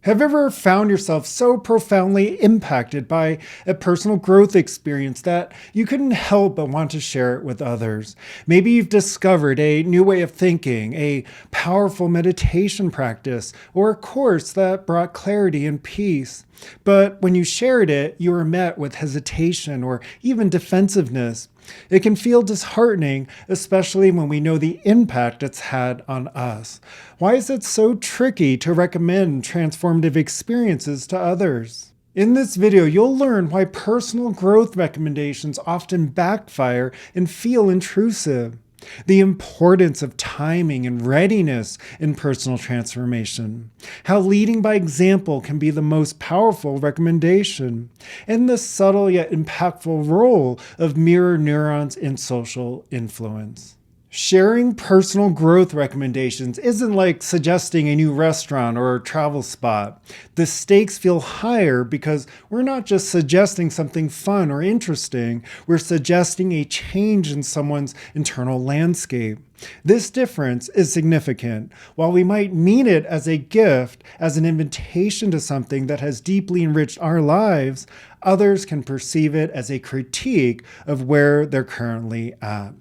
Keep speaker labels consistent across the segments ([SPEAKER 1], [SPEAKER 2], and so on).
[SPEAKER 1] Have you ever found yourself so profoundly impacted by a personal growth experience that you couldn't help but want to share it with others? Maybe you've discovered a new way of thinking, a powerful meditation practice, or a course that brought clarity and peace. But when you shared it, you were met with hesitation or even defensiveness. It can feel disheartening, especially when we know the impact it's had on us. Why is it so tricky to recommend transformative experiences to others? In this video, you'll learn why personal growth recommendations often backfire and feel intrusive, the importance of timing and readiness in personal transformation, how leading by example can be the most powerful recommendation, and the subtle yet impactful role of mirror neurons in social influence. Sharing personal growth recommendations isn't like suggesting a new restaurant or travel spot. The stakes feel higher because we're not just suggesting something fun or interesting, we're suggesting a change in someone's internal landscape. This difference is significant. While we might mean it as a gift, as an invitation to something that has deeply enriched our lives, others can perceive it as a critique of where they're currently at.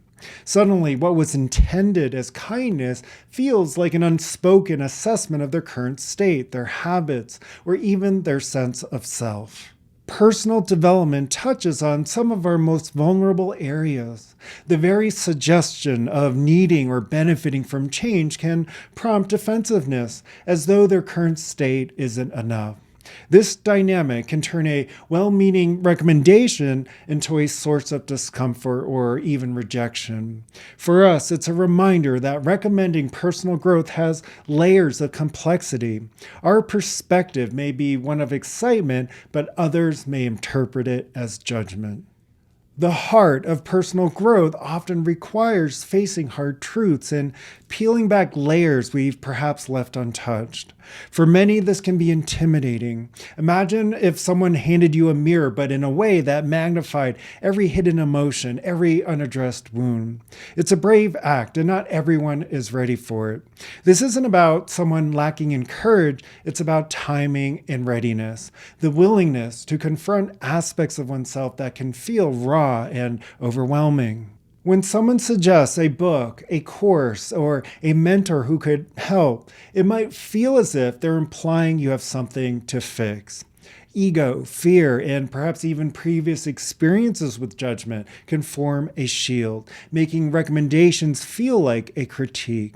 [SPEAKER 1] Suddenly, what was intended as kindness feels like an unspoken assessment of their current state, their habits, or even their sense of self. Personal development touches on some of our most vulnerable areas. The very suggestion of needing or benefiting from change can prompt defensiveness, as though their current state isn't enough. This dynamic can turn a well-meaning recommendation into a source of discomfort or even rejection. For us, it's a reminder that recommending personal growth has layers of complexity. Our perspective may be one of excitement, but others may interpret it as judgment. The heart of personal growth often requires facing hard truths and peeling back layers we've perhaps left untouched. For many, this can be intimidating. Imagine if someone handed you a mirror, but in a way that magnified every hidden emotion, every unaddressed wound. It's a brave act, and not everyone is ready for it. This isn't about someone lacking in courage, it's about timing and readiness, the willingness to confront aspects of oneself that can feel raw and overwhelming. When someone suggests a book, a course, or a mentor who could help, it might feel as if they're implying you have something to fix. Ego, fear, and perhaps even previous experiences with judgment can form a shield, making recommendations feel like a critique.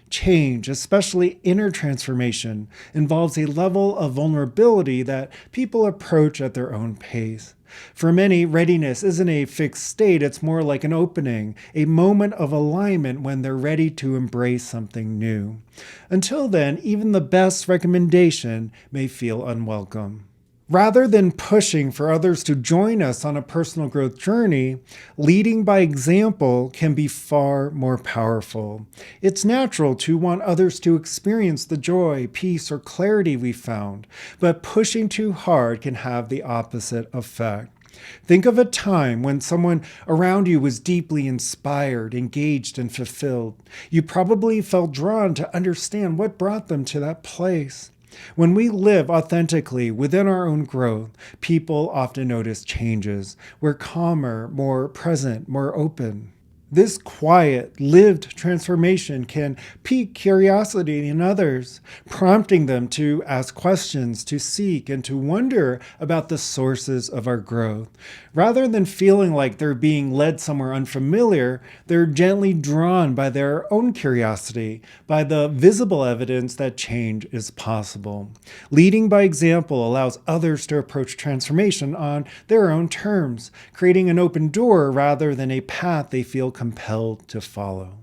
[SPEAKER 1] Change, especially inner transformation, involves a level of vulnerability that people approach at their own pace. For many, readiness isn't a fixed state, it's more like an opening, a moment of alignment when they're ready to embrace something new. Until then, even the best recommendation may feel unwelcome. Rather than pushing for others to join us on a personal growth journey, leading by example can be far more powerful. It's natural to want others to experience the joy, peace, or clarity we found, but pushing too hard can have the opposite effect. Think of a time when someone around you was deeply inspired, engaged, and fulfilled. You probably felt drawn to understand what brought them to that place. When we live authentically within our own growth, people often notice changes. We're calmer, more present, more open. This quiet, lived transformation can pique curiosity in others, prompting them to ask questions, to seek, and to wonder about the sources of our growth. Rather than feeling like they're being led somewhere unfamiliar, they're gently drawn by their own curiosity, by the visible evidence that change is possible. Leading by example allows others to approach transformation on their own terms, creating an open door rather than a path they feel compelled to follow.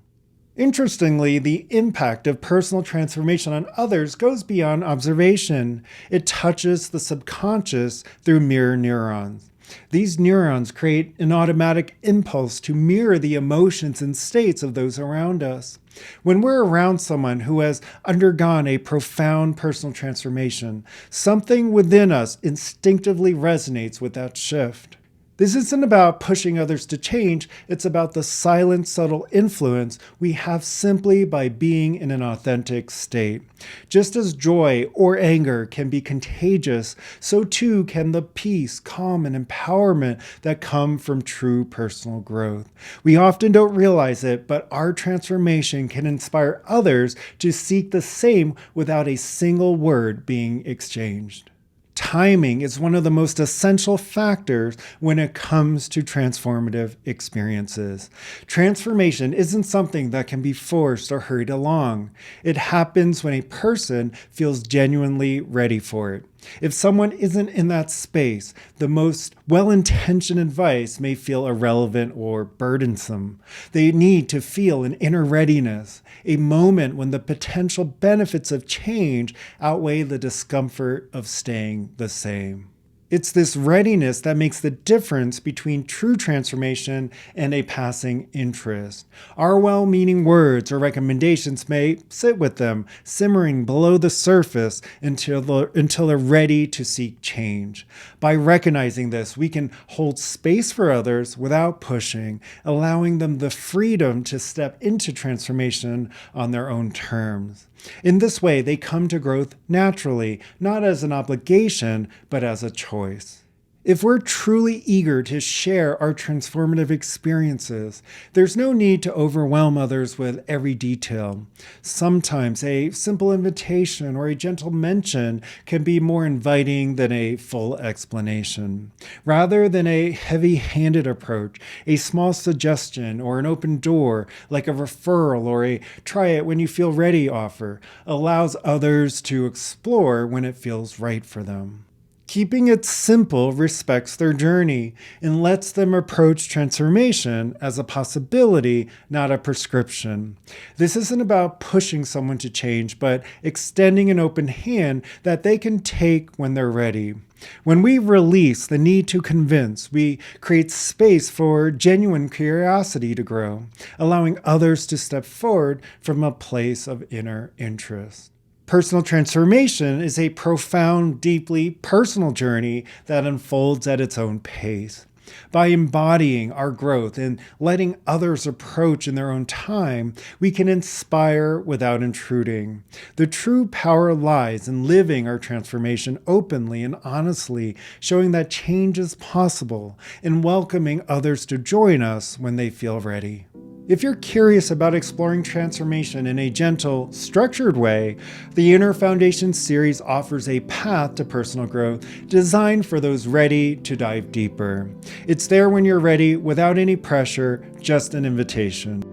[SPEAKER 1] Interestingly, the impact of personal transformation on others goes beyond observation. It touches the subconscious through mirror neurons. These neurons create an automatic impulse to mirror the emotions and states of those around us. When we're around someone who has undergone a profound personal transformation, something within us instinctively resonates with that shift. This isn't about pushing others to change, it's about the silent, subtle influence we have simply by being in an authentic state. Just as joy or anger can be contagious, so too can the peace, calm, and empowerment that come from true personal growth. We often don't realize it, but our transformation can inspire others to seek the same without a single word being exchanged. Timing is one of the most essential factors when it comes to transformative experiences. Transformation isn't something that can be forced or hurried along. It happens when a person feels genuinely ready for it. If someone isn't in that space, the most well-intentioned advice may feel irrelevant or burdensome. They need to feel an inner readiness, a moment when the potential benefits of change outweigh the discomfort of staying the same. It's this readiness that makes the difference between true transformation and a passing interest. Our well-meaning words or recommendations may sit with them, simmering below the surface until they're ready to seek change. By recognizing this, we can hold space for others without pushing, allowing them the freedom to step into transformation on their own terms. In this way, they come to growth naturally, not as an obligation, but as a choice. If we're truly eager to share our transformative experiences, there's no need to overwhelm others with every detail. Sometimes a simple invitation or a gentle mention can be more inviting than a full explanation. Rather than a heavy-handed approach, a small suggestion or an open door, like a referral or a try it when you feel ready offer, allows others to explore when it feels right for them. Keeping it simple respects their journey and lets them approach transformation as a possibility, not a prescription. This isn't about pushing someone to change, but extending an open hand that they can take when they're ready. When we release the need to convince, we create space for genuine curiosity to grow, allowing others to step forward from a place of inner interest. Personal transformation is a profound, deeply personal journey that unfolds at its own pace. By embodying our growth and letting others approach in their own time, we can inspire without intruding. The true power lies in living our transformation openly and honestly, showing that change is possible and welcoming others to join us when they feel ready. If you're curious about exploring transformation in a gentle, structured way, the Inner Foundation series offers a path to personal growth designed for those ready to dive deeper. It's there when you're ready, without any pressure, just an invitation.